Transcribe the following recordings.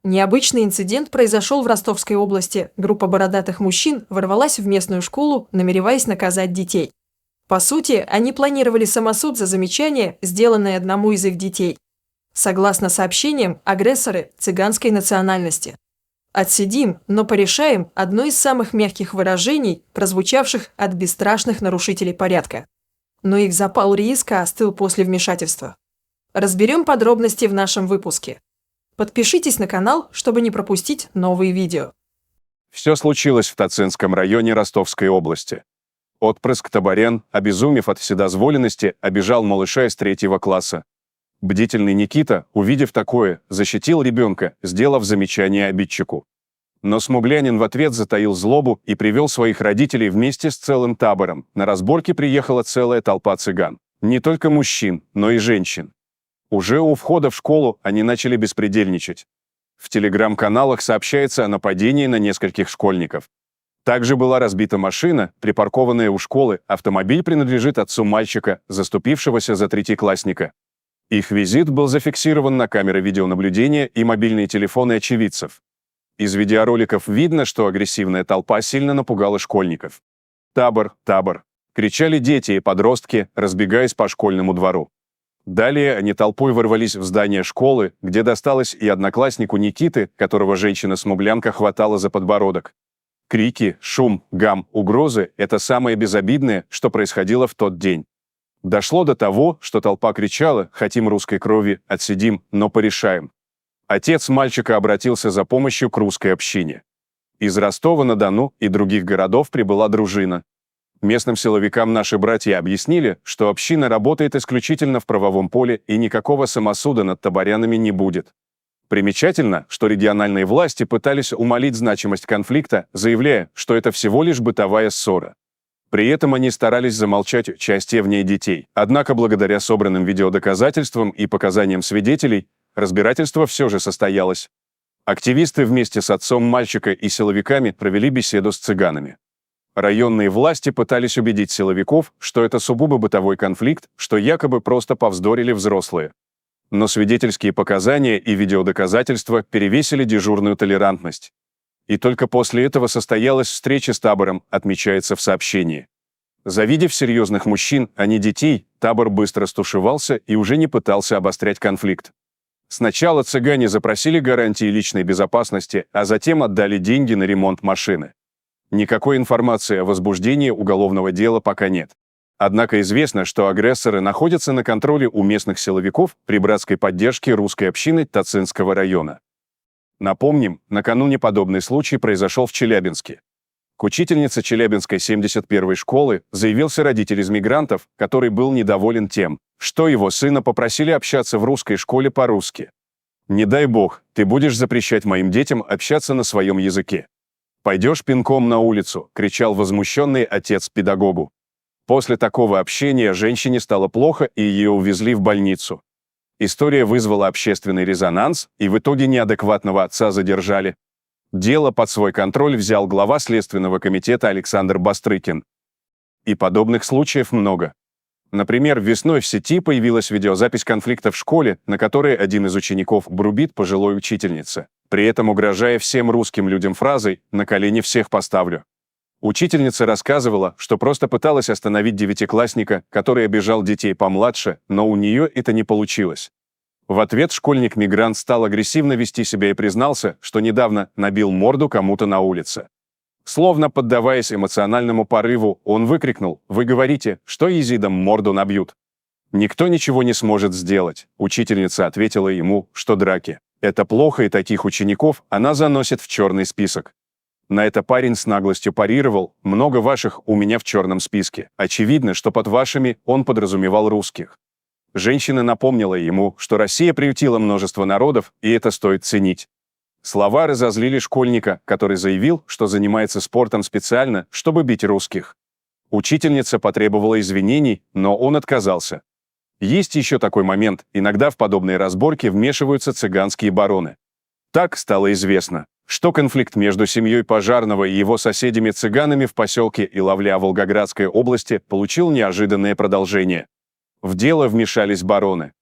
Необычный инцидент произошел в Ростовской области. Группа бородатых мужчин ворвалась в местную школу, намереваясь наказать детей. По сути, они планировали самосуд за замечание, сделанное одному из их детей. Согласно сообщениям, агрессоры цыганской национальности. «Отсидим, но порешаем» – одно из самых мягких выражений, прозвучавших от бесстрашных нарушителей порядка. Но их запал риска остыл после вмешательства. Разберем подробности в нашем выпуске. Подпишитесь на канал, чтобы не пропустить новые видео. Все случилось в Тацинском районе Ростовской области. Отпрыск Табарян, обезумев от вседозволенности, обижал малыша из 3 класса. Бдительный Никита, увидев такое, защитил ребенка, сделав замечание обидчику. Но смуглянин в ответ затаил злобу и привел своих родителей вместе с целым табором. На разборки приехала целая толпа цыган. Не только мужчин, но и женщин. Уже у входа в школу они начали беспредельничать. В телеграм-каналах сообщается о нападении на нескольких школьников. Также была разбита машина, припаркованная у школы. Автомобиль принадлежит отцу мальчика, заступившегося за третьеклассника. Их визит был зафиксирован на камеры видеонаблюдения и мобильные телефоны очевидцев. Из видеороликов видно, что агрессивная толпа сильно напугала школьников. «Табор! Табор!» — кричали дети и подростки, разбегаясь по школьному двору. Далее они толпой ворвались в здание школы, где досталось и однокласснику Никиты, которого женщина-смуглянка хватала за подбородок. Крики, шум, гам, угрозы – это самое безобидное, что происходило в тот день. Дошло до того, что толпа кричала: «Хотим русской крови, отсидим, но порешаем». Отец мальчика обратился за помощью к русской общине. Из Ростова-на-Дону и других городов прибыла дружина. Местным силовикам наши братья объяснили, что община работает исключительно в правовом поле и никакого самосуда над табарянами не будет. Примечательно, что региональные власти пытались умалить значимость конфликта, заявляя, что это всего лишь бытовая ссора. При этом они старались замолчать участие в ней детей. Однако благодаря собранным видеодоказательствам и показаниям свидетелей, разбирательство все же состоялось. Активисты вместе с отцом мальчика и силовиками провели беседу с цыганами. Районные власти пытались убедить силовиков, что это сугубо бытовой конфликт, что якобы просто повздорили взрослые. Но свидетельские показания и видеодоказательства перевесили дежурную толерантность. И только после этого состоялась встреча с табором, отмечается в сообщении. Завидев серьезных мужчин, а не детей, табор быстро стушевался и уже не пытался обострять конфликт. Сначала цыгане запросили гарантии личной безопасности, а затем отдали деньги на ремонт машины. Никакой информации о возбуждении уголовного дела пока нет. Однако известно, что агрессоры находятся на контроле у местных силовиков при братской поддержке русской общины Тацинского района. Напомним, накануне подобный случай произошел в Челябинске. К учительнице Челябинской 71-й школы заявился родитель из мигрантов, который был недоволен тем, что его сына попросили общаться в русской школе по-русски. «Не дай бог, ты будешь запрещать моим детям общаться на своем языке. Пойдешь пинком на улицу», — кричал возмущенный отец педагогу. После такого общения женщине стало плохо, и ее увезли в больницу. История вызвала общественный резонанс, и в итоге неадекватного отца задержали. Дело под свой контроль взял глава Следственного комитета Александр Бастрыкин. И подобных случаев много. Например, весной в сети появилась видеозапись конфликта в школе, на которой один из учеников грубит пожилой учительнице, при этом угрожая всем русским людям фразой «на колени всех поставлю». Учительница рассказывала, что просто пыталась остановить 9-классника, который обижал детей помладше, но у нее это не получилось. В ответ школьник-мигрант стал агрессивно вести себя и признался, что недавно набил морду кому-то на улице. Словно поддаваясь эмоциональному порыву, он выкрикнул: «Вы говорите, что езидам морду набьют?» «Никто ничего не сможет сделать», — учительница ответила ему, что драки — это плохо, и таких учеников она заносит в черный список. На это парень с наглостью парировал: «Много ваших у меня в черном списке. Очевидно, что под вашими он подразумевал русских». Женщина напомнила ему, что Россия приютила множество народов, и это стоит ценить. Слова разозлили школьника, который заявил, что занимается спортом специально, чтобы бить русских. Учительница потребовала извинений, но он отказался. Есть еще такой момент: иногда в подобные разборки вмешиваются цыганские бароны. Так стало известно, что конфликт между семьей Пожарного и его соседями-цыганами в поселке Иловля Волгоградской области получил неожиданное продолжение. В дело вмешались бароны.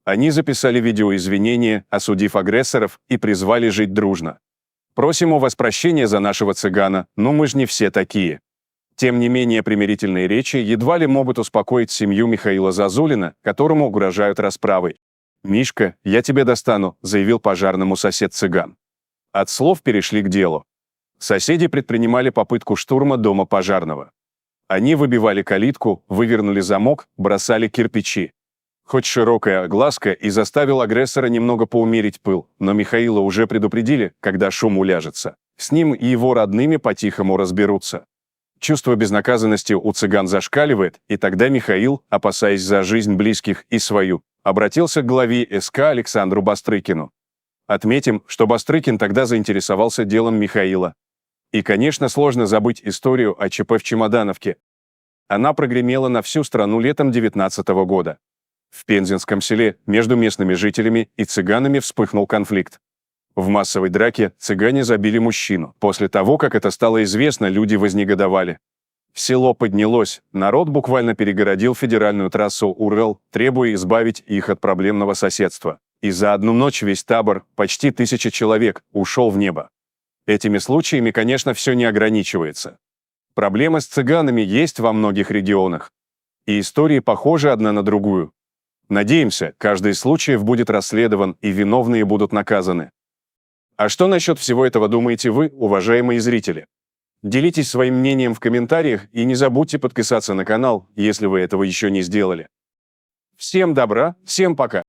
Они записали видеоизвинения, осудив агрессоров, и призвали жить дружно. «Просим у вас прощения за нашего цыгана, но мы же не все такие». Тем не менее, примирительные речи едва ли могут успокоить семью Михаила Зазулина, которому угрожают расправой. «Мишка, я тебе достану», — заявил пожарному сосед-цыган. От слов перешли к делу. Соседи предпринимали попытку штурма дома пожарного. Они выбивали калитку, вывернули замок, бросали кирпичи. Хоть широкая огласка и заставил агрессора немного поумерить пыл, но Михаила уже предупредили, когда шум уляжется. С ним и его родными по-тихому разберутся. Чувство безнаказанности у цыган зашкаливает, и тогда Михаил, опасаясь за жизнь близких и свою, обратился к главе СК Александру Бастрыкину. Отметим, что Бастрыкин тогда заинтересовался делом Михаила. И, конечно, сложно забыть историю о ЧП в Чемодановке. Она прогремела на всю страну летом 19 года. В Пензенском селе между местными жителями и цыганами вспыхнул конфликт. В массовой драке цыгане забили мужчину. После того, как это стало известно, люди вознегодовали. Село поднялось, народ буквально перегородил федеральную трассу Урал, требуя избавить их от проблемного соседства. И за одну ночь весь табор, почти 1000 человек, ушел в небо. Этими случаями, конечно, все не ограничивается. Проблемы с цыганами есть во многих регионах. И истории похожи одна на другую. Надеемся, каждый из случаев будет расследован и виновные будут наказаны. А что насчет всего этого думаете вы, уважаемые зрители? Делитесь своим мнением в комментариях и не забудьте подписаться на канал, если вы этого еще не сделали. Всем добра, всем пока!